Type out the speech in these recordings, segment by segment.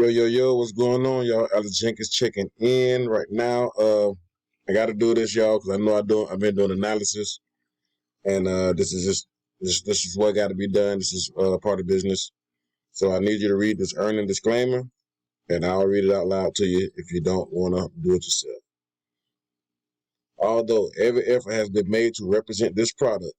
Yo, what's going on, y'all? Alex Jenkins checking in right now. I got to do this, y'all, because I know I've been doing analysis, and this is what got to be done. This is part of business. So I need you to read this earning disclaimer, and I'll read it out loud to you if you don't want to do it yourself. Although every effort has been made to represent this product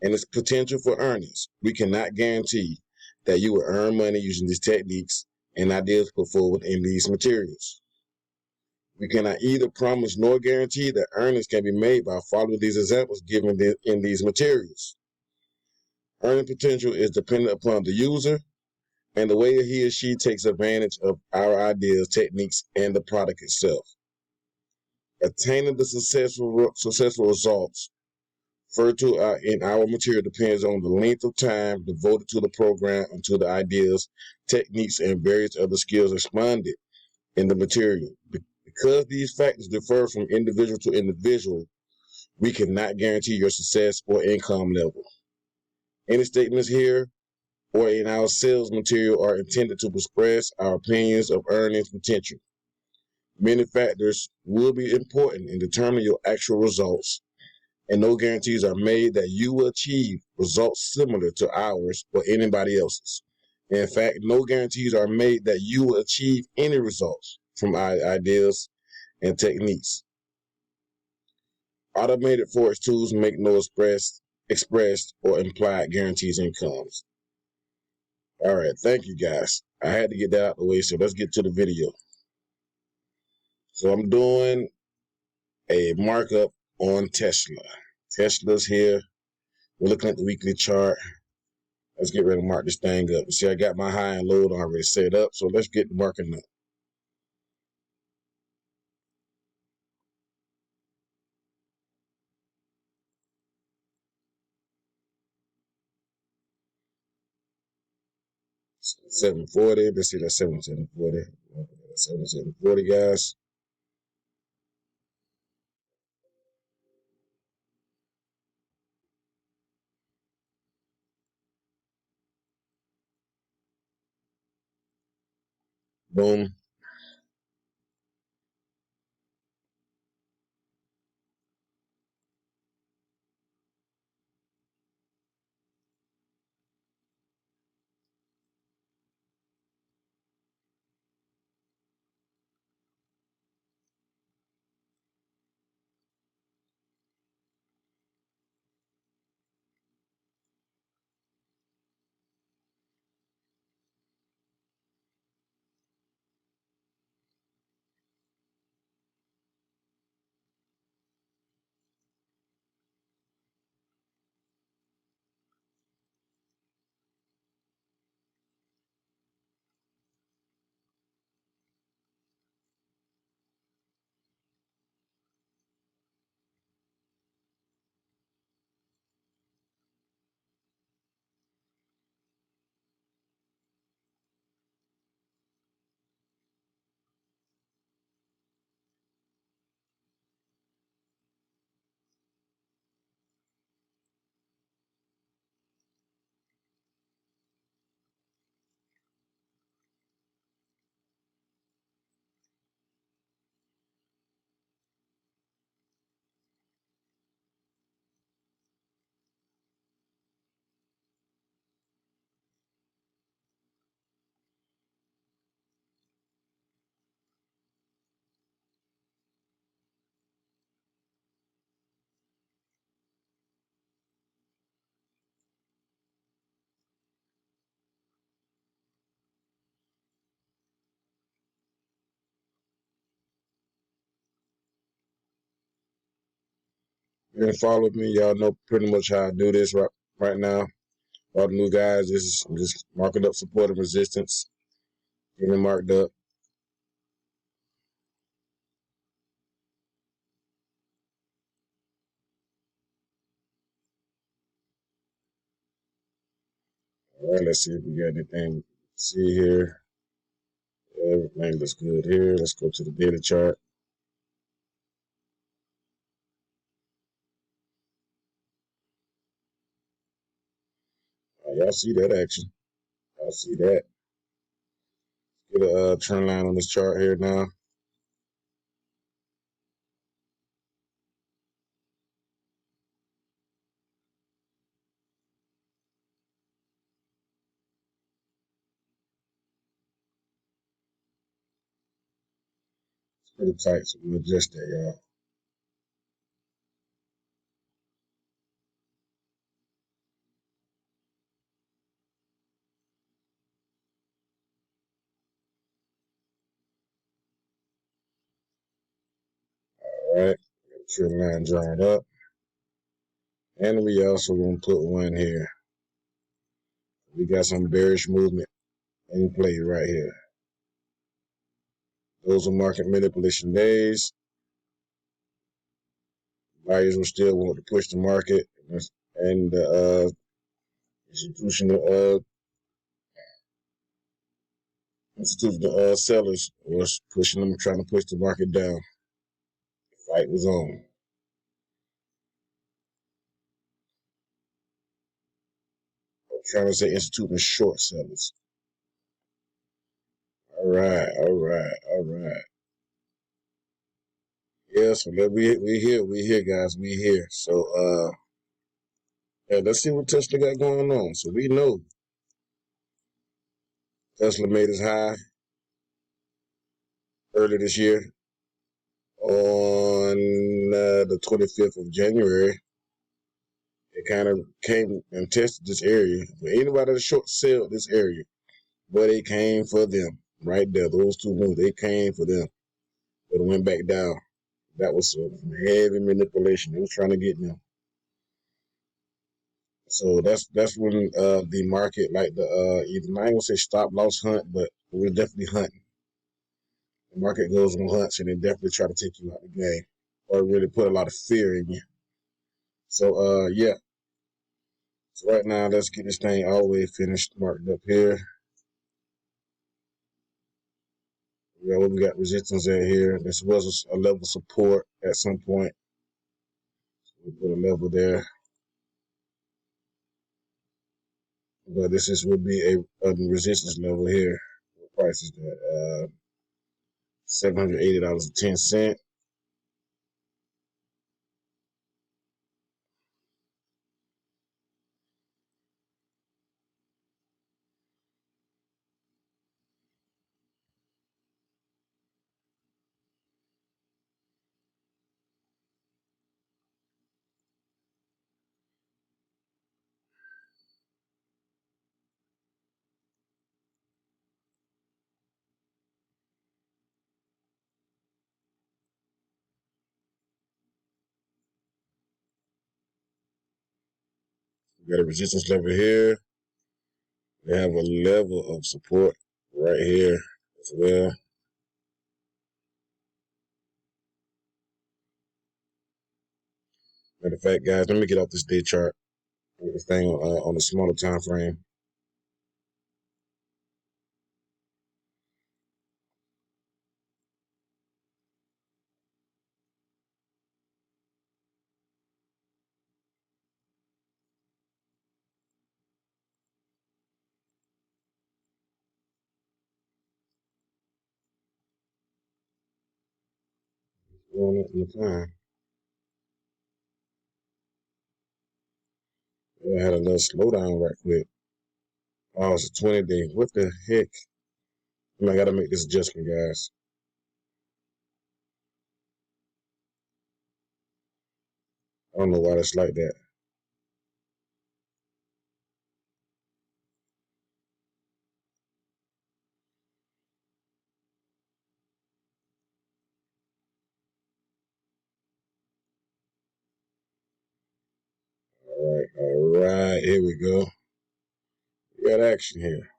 and its potential for earnings, we cannot guarantee that you will earn money using these techniques and ideas put forward in these materials. We cannot either promise nor guarantee that earnings can be made by following these examples given in these materials. Earning potential is dependent upon the user and the way he or she takes advantage of our ideas, techniques, and the product itself. Attaining the successful results referred to in our material depends on the length of time devoted to the program and to the ideas, techniques, and various other skills expounded in the material. Because these factors differ from individual to individual, we cannot guarantee your success or income level. Any statements here or in our sales material are intended to express our opinions of earnings potential. Many factors will be important in determining your actual results, and no guarantees are made that you will achieve results similar to ours or anybody else's. In fact, no guarantees are made that you will achieve any results from our ideas and techniques. Automated Forex tools make no expressed or implied guarantees incomes. All right, thank you guys. I had to get that out of the way, so let's get to the video. So I'm doing a markup on Tesla. Tesla's here. We're looking at the weekly chart. Let's get ready to mark this thing up. You see, I got my high and low already set up, so let's get the marking up. So 740. Let's see that 7740. 7740, guys. Boom. You're gonna follow me, y'all know pretty much how I do this right now. All the new guys, I'm just marking up support and resistance. Getting marked up. All right, let's see if we got anything. See here. Everything looks good here. Let's go to the daily chart. Y'all see that action. Y'all see that. Get a trend line on this chart here now. It's pretty tight, so we'll adjust that, y'all. All right, trend line drawn up. And we also gonna put one here. We got some bearish movement in play right here. Those are market manipulation days. Buyers will still want to push the market, and the institutional sellers was pushing them, trying to push the market down. The fight was on. I'm trying to say institutional short sellers. All right, all right, all right. Yeah, so we here, guys, we here. So yeah, let's see what Tesla got going on. So we know Tesla made its high early this year on the 25th of January. It kind of came and tested this area. For anybody that short sell this area, but it came for them right there. Those two moves, they came for them, but it went back down. That was some heavy manipulation. They was trying to get them. So that's when the market, like the either I ain't gonna say stop loss hunt, but we're definitely hunting. The market goes on hunts and they definitely try to take you out of the game or really put a lot of fear in you. So yeah. So right now let's get this thing all the way finished, marked up here. Yeah, we got resistance at here. This was a level of support at some point. We put a level there. But this is would be a resistance level here. What price is that? $780.10. We got a resistance level here. We have a level of support right here as well. Matter of fact, guys, let me get off this day chart. Get this thing on the smaller time frame. On it in the time. Yeah, I had a little slowdown right quick. Oh, it's a 20 day. What the heck? I gotta make this adjustment, guys. I don't know why it's like that. All right, here we go. We got action here.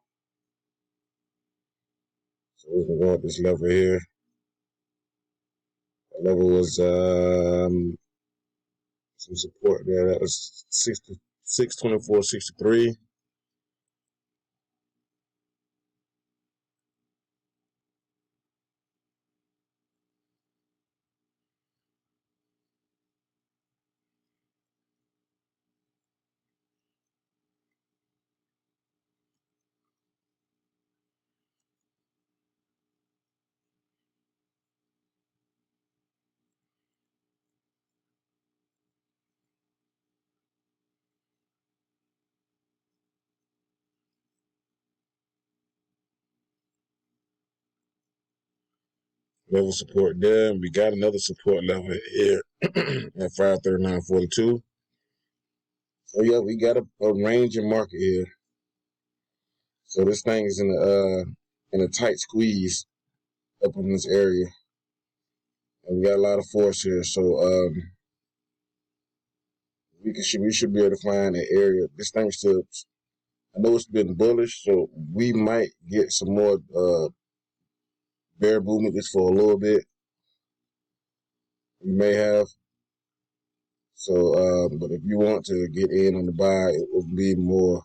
So we can go up this level here. The level was some support there. That was 624.63. level support there, and we got another support level here at 539.42. So yeah, we got a range in market here. So this thing is in a tight squeeze up in this area, and we got a lot of force here. So we should be able to find an area. This thing still, I know it's been bullish, so we might get some more bear movement just for a little bit. We may have. So, but if you want to get in on the buy, it will be more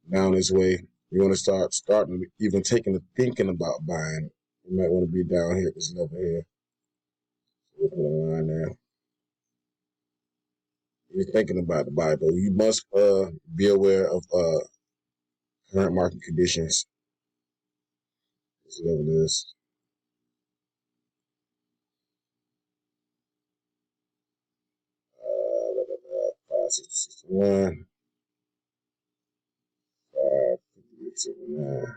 down this way. You want to starting even thinking about buying. You might want to be down here at this level here. So we'll put a line there. You're thinking about the buy, but you must be aware of current market conditions. This level is. 560.61, 558.79.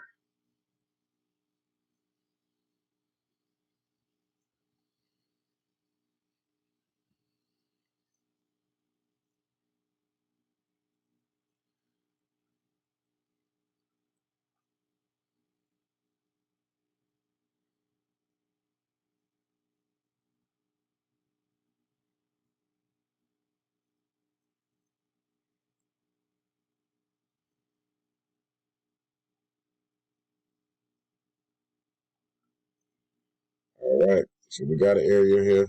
All right, so we got an area here.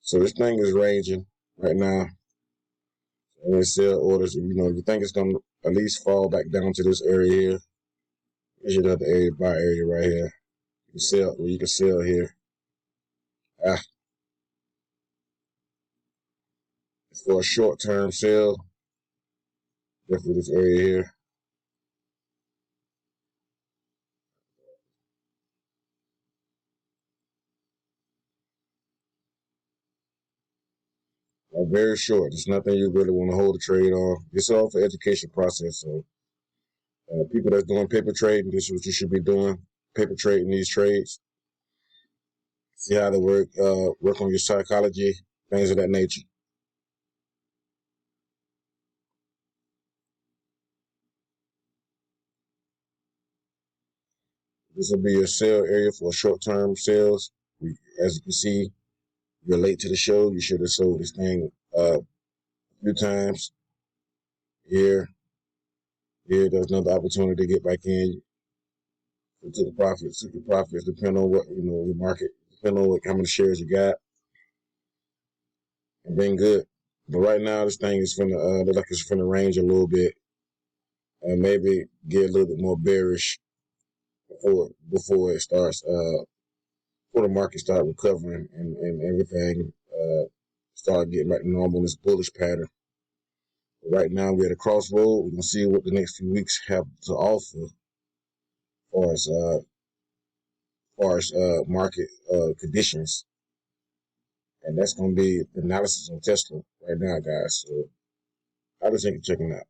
So this thing is ranging right now. And they sell orders, you you think it's going to at least fall back down to this area here. Here's another area, buy area right here. You can sell here. For a short-term sale, definitely this area here. Very short. It's nothing you really want to hold a trade on. It's all for education process. So people that's doing paper trading, this is what you should be doing. Paper trading these trades. See how they work. Work on your psychology, things of that nature. This will be your sale area for short-term sales. As you can see, you're late to the show. You should have sold this thing a few times. Here, there's another opportunity to get back in. To the profits. To the profits, depending on what the market, depending on how many shares you got, and been good. But right now, this thing is finna look like it's finna range a little bit, and maybe get a little bit more bearish before it starts. Before the market start recovering and everything start getting back to normal in this bullish pattern. But right now, we're at a crossroad. We're gonna see what the next few weeks have to offer as far as market conditions. And that's going to be the analysis on Tesla right now, guys. So I just think you're checking out.